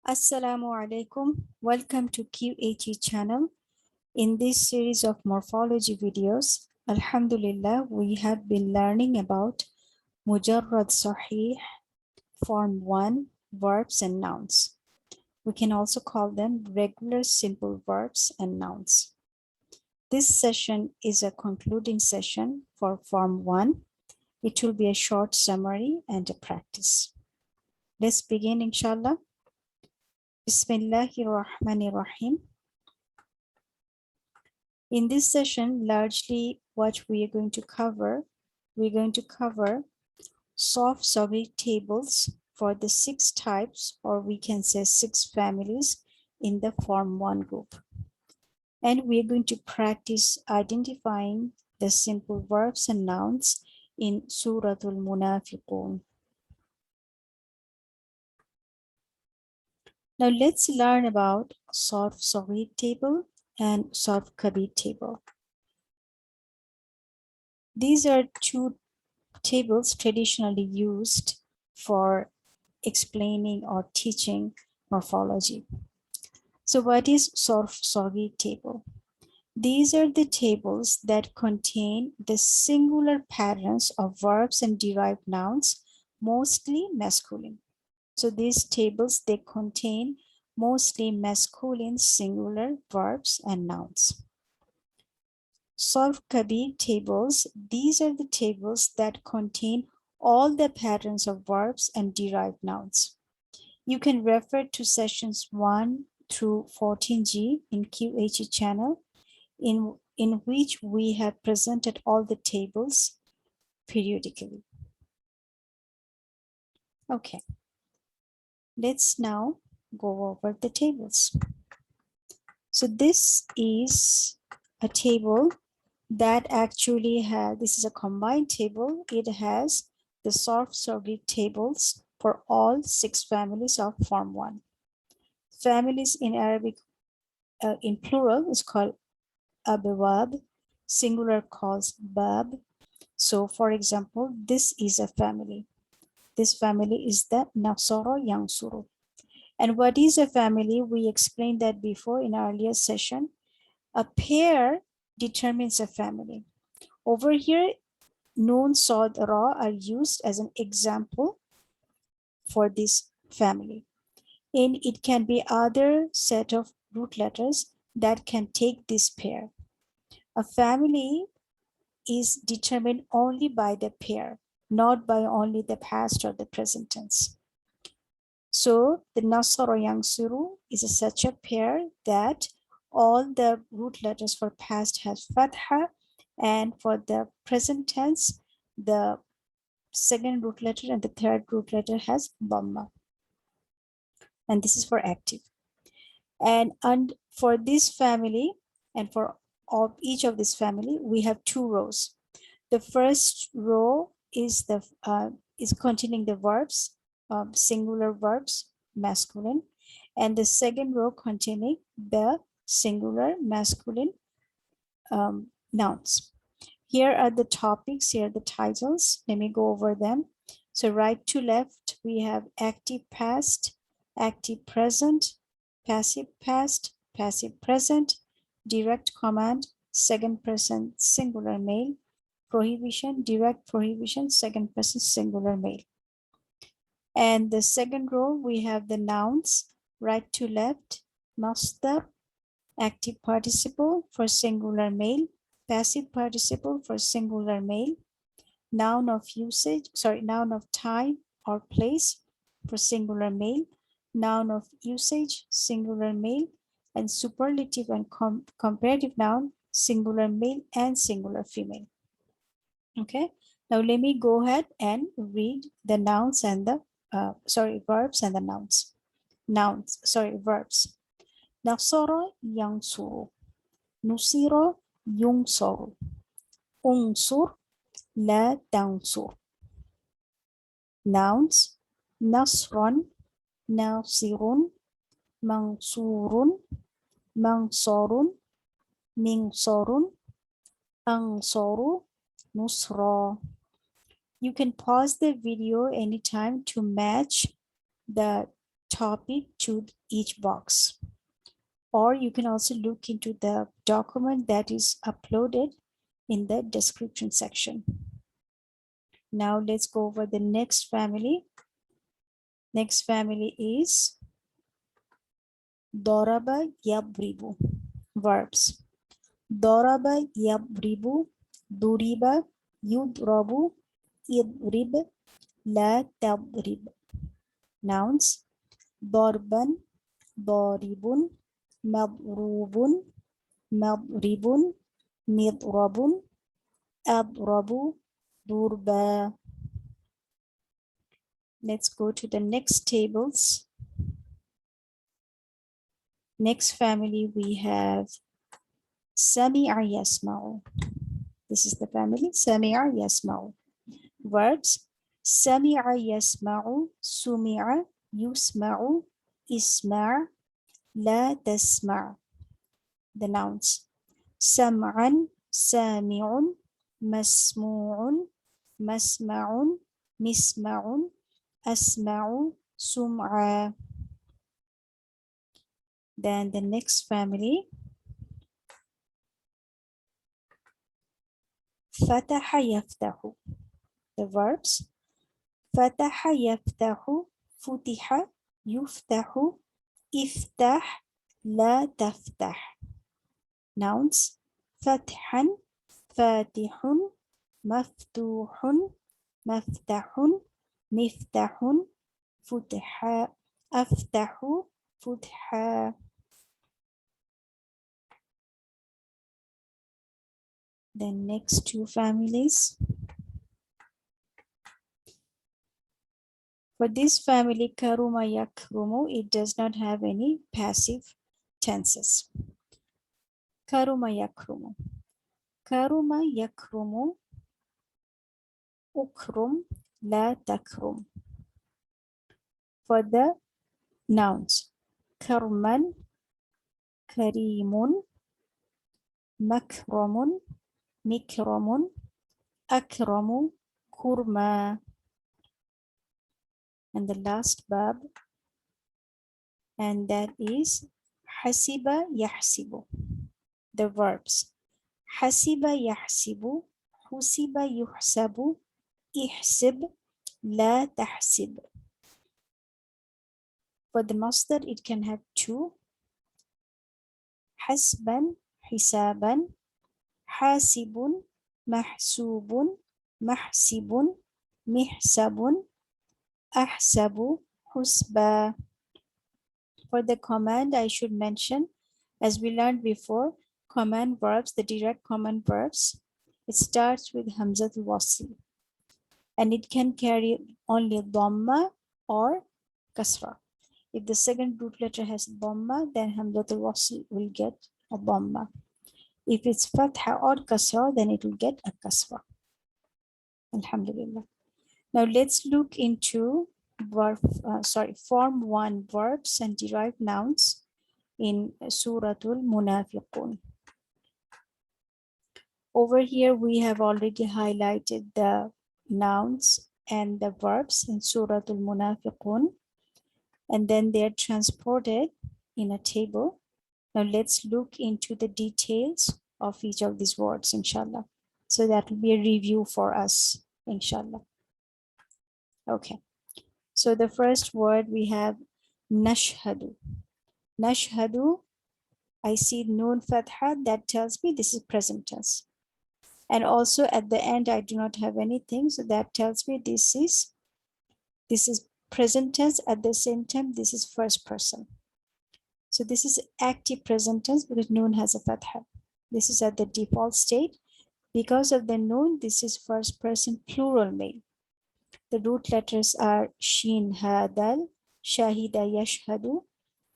Assalamu alaikum. Welcome to QAT channel. In this series of morphology videos, Alhamdulillah, we have been learning about Mujrad Sahih, Form 1, verbs and nouns. We can also call them regular simple verbs and nouns. This session is a concluding session for Form 1. It will be a short summary and a practice. Let's begin, inshallah. Bismillahirrahmanirrahim. In this session, largely what we are going to cover, we're going to cover soft soggy tables for the 6 types, or we can say 6 families in the Form 1 group. And we're going to practice identifying the simple verbs and nouns in Surah al-Munafiqun. Now let's learn about soft soggy table and soft kabir table. These are 2 tables traditionally used for explaining or teaching morphology. So what is soft soggy table? These are the tables that contain the singular patterns of verbs and derived nouns, mostly masculine. So these tables, they contain mostly masculine singular verbs and nouns. Soft kabir tables, these are the tables that contain all the patterns of verbs and derived nouns. You can refer to sessions 1 through 14G in QHE channel, in which we have presented all the tables periodically. Okay, let's now go over the tables. So this is a table that actually has, this is a combined table. It has the soft soggy tables for all 6 families of Form 1. Families in Arabic in plural is called abwab, singular calls bab. So for example, this is a family. This family is the Nasara Yansuru. And what is a family? We explained that before in our earlier session. A pair determines a family. Over here, Noon, Sod, Ra are used as an example for this family. And it can be other set of root letters that can take this pair. A family is determined only by the pair, not by only the past or the present tense. So the Nasr or Yansuru is such a pair that all the root letters for past has fatha, and for the present tense, the second root letter and the third root letter has dhamma. And this is for active. And for this family, and for each of this family, we have 2 rows. The first row is containing the verbs, singular verbs, masculine, and the second row containing the singular masculine nouns. Here are the topics, here are the titles. Let me go over them. So right to left, we have active past, active present, passive past, passive present, direct command, second person singular male, prohibition, direct prohibition, second person singular male. And the second row, we have the nouns, right to left, masdar, active participle for singular male, passive participle for singular male, noun of usage, noun of time or place for singular male, noun of usage, singular male, and superlative and comparative noun, singular male and singular female. Okay, now let me go ahead and read the nouns and the verbs and the nouns. Verbs. Nasara yansuru, nusira yunsaru, unsur la tansur. Nouns. Nasran, nasirun, mansurun, mansarun, minsarun, ansaru, nusra. You can pause the video anytime to match the topic to each box. Or you can also look into the document that is uploaded in the description section. Now let's go over the next family. Next family is Daraba Yabribu. Verbs. Daraba Yabribu, Duriba, Yudrabu, Idrib, La Tadrib. Nouns. Darban, Daribun, Madrubun, Madribun, Midrabun, Adrabu, Durba. Let's go to the next tables. Next family we have Sami'a Yasma'u. This is the family Sami'a Yasma'u. Verbs. Sami'a Yasma'u, Sumi'a, Yusma'u, Isma', La Tasma'. The nouns. Sam'an, Sami'un, Masmu'un, Masma'un, Misma'un, Asma'u, Sum'a. Then the next family, Fataha Yaftahu. The verbs. Fataha Yaftahu, Futiha, Yuftahu, Iftah, La Taftah. Nouns. Fathan, Fatihun, Maftuhun, Maftahun, Miftahun, Futiha, Aftahu, Futha. The next two families. For this family, Karuma Yakrumu, it does not have any passive tenses. Karuma Yakrumu. Karuma Yakrumu, Ukrum, La Takrum. For the nouns, Karman, Karimun, Makramun, Mikramun, Akramu, Kurma. And the last verb, and that is Hasiba Yahsibu. The verbs. Hasiba Yahsibu, Husiba Yuhsabu, Ihsib, La Tahsib. For the masdar, it can have two. Hasban, Hisaban, Hasibun, Mahsubun, Mahsibun, Mihsabun, Ahsabu, Husba. For the command, I should mention, as we learned before, command verbs, the direct command verbs, it starts with Hamzah al-Wasl. And it can carry only Dhamma or Kasra. If the second root letter has Dhamma, then Hamzah al-Wasl will get a Dhamma. If it's Fatha or Kasra, then it will get a Kasra. Alhamdulillah. Now let's look into Form 1 verbs and derived nouns in Surah Al-Munafiqun. Over here, we have already highlighted the nouns and the verbs in Surah Al-Munafiqun, and then they're transported in a table. Now let's look into the details of each of these words, inshallah. So that will be a review for us, inshallah. Okay. So the first word we have Nashhadu. Nashhadu, I see Noon Fatha, that tells me this is present tense. And also at the end, I do not have anything. So that tells me this is present tense. At the same time, this is first person. So this is active present tense because Noon has a Fatha. This is at the default state. Because of the Noon, this is first person plural male. The root letters are Shin, Ha, Dal, Shahida, Yashhadu,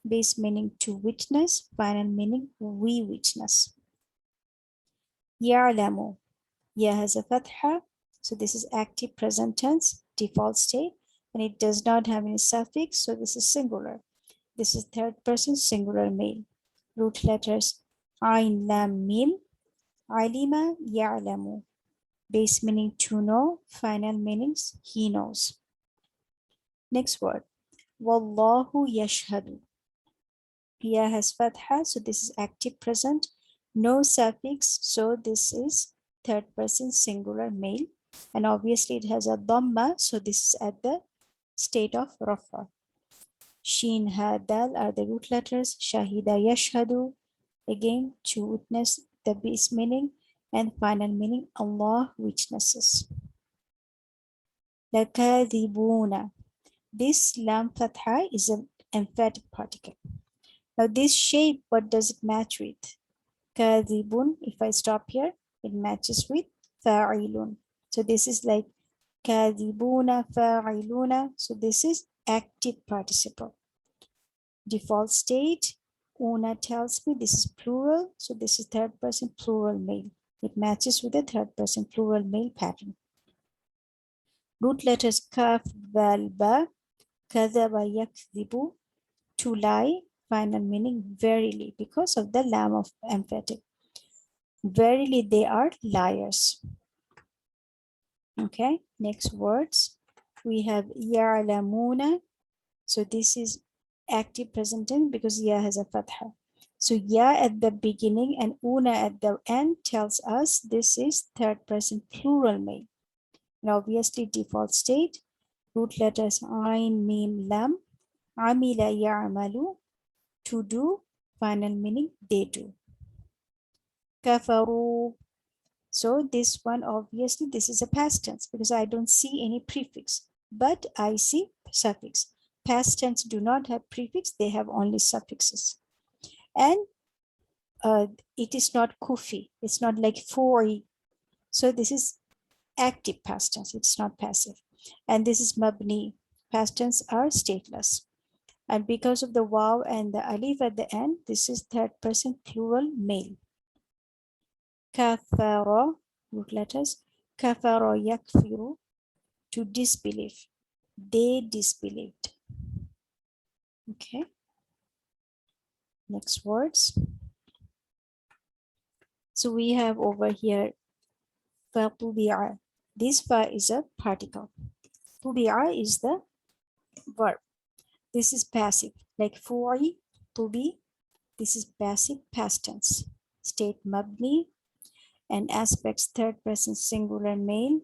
base meaning to witness, final meaning we witness. Ya'lamu, Ya has a fatha, so this is active present tense, default state, and it does not have any suffix, so this is singular. This is third person singular male. Root letters Ain, Lam, Mim, Alima, Ya'lamu, base meaning to know, final meanings he knows. Next word, Wallahu yashhadu. Ya has fatha, so this is active present. No suffix, so this is third person singular male. And obviously it has a dhamma, so this is at the state of rafa. Sheen, ha, dal are the root letters. Shahida, yashhadu, again to witness the base meaning, and final meaning Allah witnesses. Lakadhibuna. This lam fatha is an emphatic particle. Now this shape, what does it match with? Kadhibun, if I stop here, it matches with fa'ilun. So this is like kadhibuna fa'iluna. So this is active participle. Default state, una tells me this is plural. So this is third person plural male. It matches with the third person plural male pattern. Root letters kaf, dal, ba, kadhaba, yakdhibu, to lie, final meaning verily, because of the lam of emphatic. Verily they are liars. Okay, next words. We have ya'lamuna. So this is active present tense because ya has a fatha. So ya at the beginning and una at the end tells us this is third person plural male. And obviously default state, root letters ain, mim, lam, amila, ya'malu, to do, final meaning they do. Kafaru. So this one, obviously this is a past tense because I don't see any prefix, but I see suffix. Past tense do not have prefix, they have only suffixes. And it is not kufi, it's not like fori. So this is active past tense, it's not passive. And this is mabni, past tense are stateless. And because of the waw and the alif at the end, this is third person plural male. Kafara, root letters, kafara yakfiru, to disbelieve. They disbelieved. Okay. Next words. So we have over here فَطُبِعَ. This fa is a particle. طُبِعَ is the verb. This is passive, like fu'i, tubi. This is passive past tense. State mabni, and aspects third person singular male.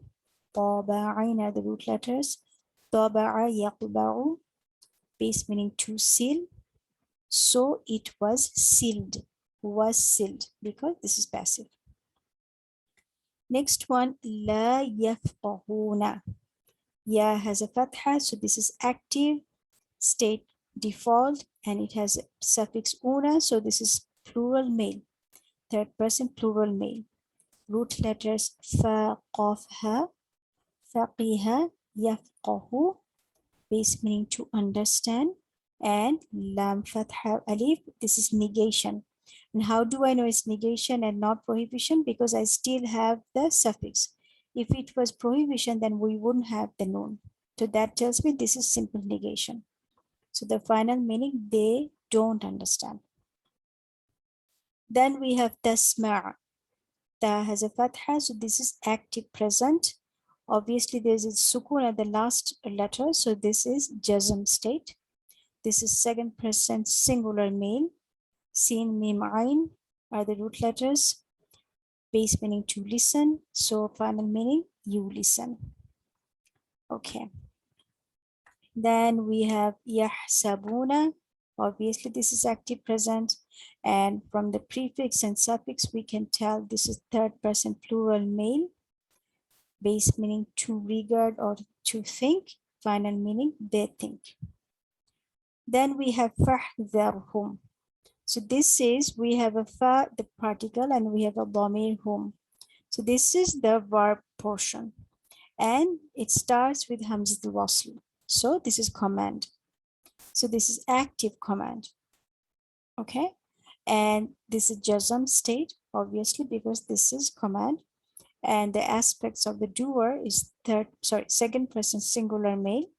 طَبَعَيْنَ are the root letters. طَبَعَ يَطْبَعُ, base meaning to seal. So it was sealed, because this is passive. Next one, la yafqahuna. Ya has a fatha, so this is active, state default, and it has a suffix una, so this is plural male, third person plural male. Root letters fa, qaf, ha, faqiha, yafqahu, base meaning to understand, and lam fatha alif, this is negation. And how do I know it's negation and not prohibition? Because I still have the suffix. If it was prohibition, then we wouldn't have the noun. So that tells me this is simple negation. So the final meaning, they don't understand. Then we have tasma'. Ta has a fatha, so this is active present. Obviously there is a sukun at the last letter, so this is jazm state. This is second person singular male. Sin, mim, ain are the root letters. Base meaning to listen. So final meaning, you listen. Okay. Then we have yahsabuna. Obviously this is active present. And from the prefix and suffix, we can tell this is third person plural male. Base meaning to regard or to think. Final meaning, they think. Then we have fahdharhum. So this is, we have a fa, the particle, and we have a dhamir hum. So this is the verb portion. And it starts with Hamzah al-Wasl. So this is command. So this is active command. Okay. And this is Jazm state, obviously, because this is command. And the aspects of the doer is second person singular male.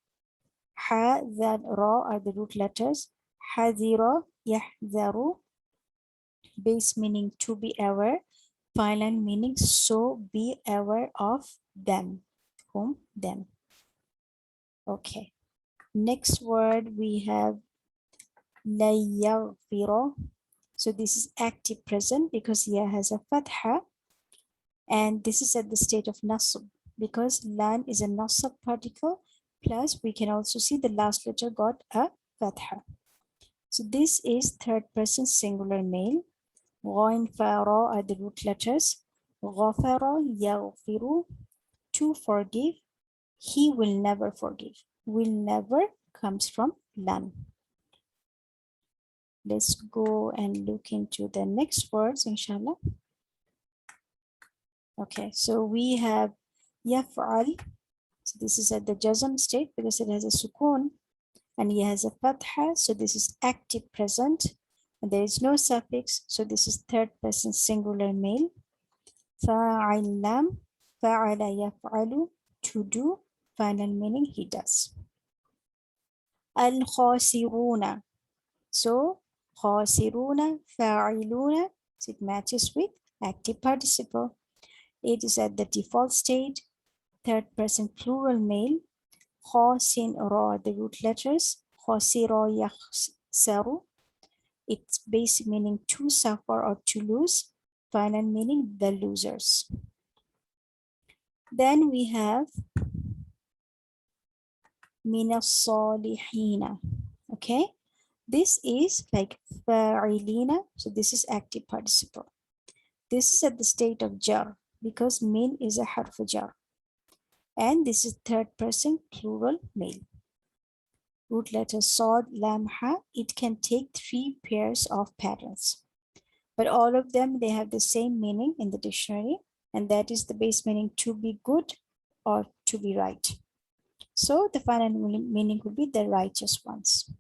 Ha, that, ra are the root letters. Hadira, yahdharu, base meaning to be aware, final meaning so be aware of them. Whom? Them. Okay. Next word we have ليغفر. So this is active present because ya has a fatha, and this is at the state of nasb because lan is a nasab particle, plus we can also see the last letter got a fatha. So this is third person singular male. Ghain, fa, ra are the root letters. Ghafara, yaghfiru, to forgive. He will never forgive. Will never comes from lan. Let's go and look into the next words, inshallah. Okay, so we have yaf'al. So this is at the jazm state because it has a sukoon and he has a fatha. So this is active present. And there is no suffix. So this is third person singular male. Fa'al lam, fa'ala yaf'alu, to do, final meaning he does. Al-khasiruna. So khasiruna, fa'iluna, so it matches with active participle. It is at the default state, third person plural male. Khasin ra, the root letters. Khasira yakhsaru. Its basic meaning to suffer or to lose. Final meaning the losers. Then we have Minas Salihina. Okay, this is like fa'ilina. So this is active participle. This is at the state of jar because min is a harf jar. And this is third person plural male. Root letter sod, lam, ha. It can take 3 pairs of patterns, but all of them, they have the same meaning in the dictionary, and that is the base meaning to be good or to be right. So the final meaning would be the righteous ones.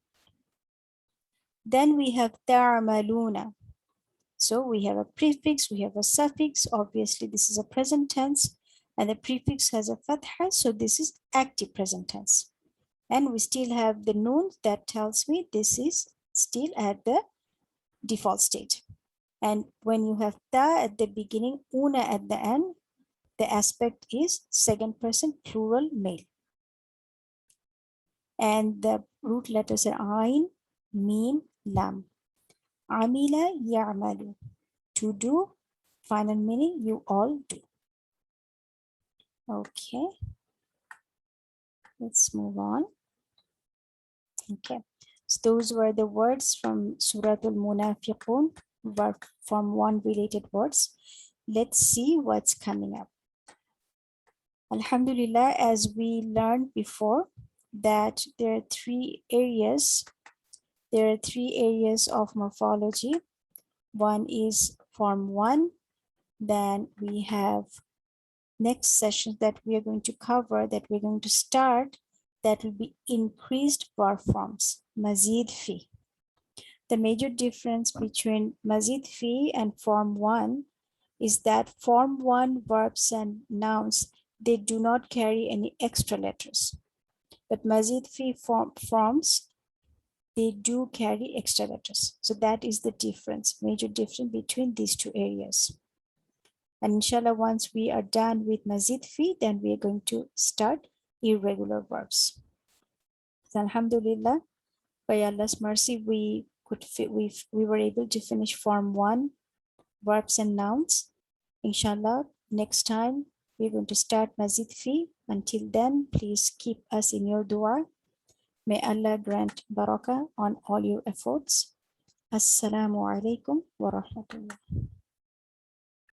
Then we have ta'maluna. So we have a prefix, we have a suffix. Obviously, this is a present tense, and the prefix has a fatha, so this is active present tense. And we still have the noon that tells me this is still at the default state. And when you have ta at the beginning, una at the end, the aspect is second person plural male. And the root letters are ain, mim, lam. Amila ya'malu, to do, final meaning you all do. Okay, let's move on. Okay, so those were the words from Surah Al-Munafiqun, verb from one related words. Let's see what's coming up. Alhamdulillah, as we learned before, that there are 3 areas. There are 3 areas of morphology. One is form 1. Then we have next session that we are going to cover, that we're going to start, that will be increased verb forms, mazid fi. The major difference between mazid fi and form 1 is that form 1 verbs and nouns, they do not carry any extra letters. But mazid fi forms, they do carry extra letters. So that is the difference, major difference between these 2 areas. And inshallah, once we are done with mazid fi, then we are going to start irregular verbs. So alhamdulillah, by Allah's mercy, we were able to finish form 1, verbs and nouns. Inshallah, next time we're going to start mazid fi. Until then, please keep us in your dua. May Allah grant barakah on all your efforts. Assalamu alaikum wa rahmatullah.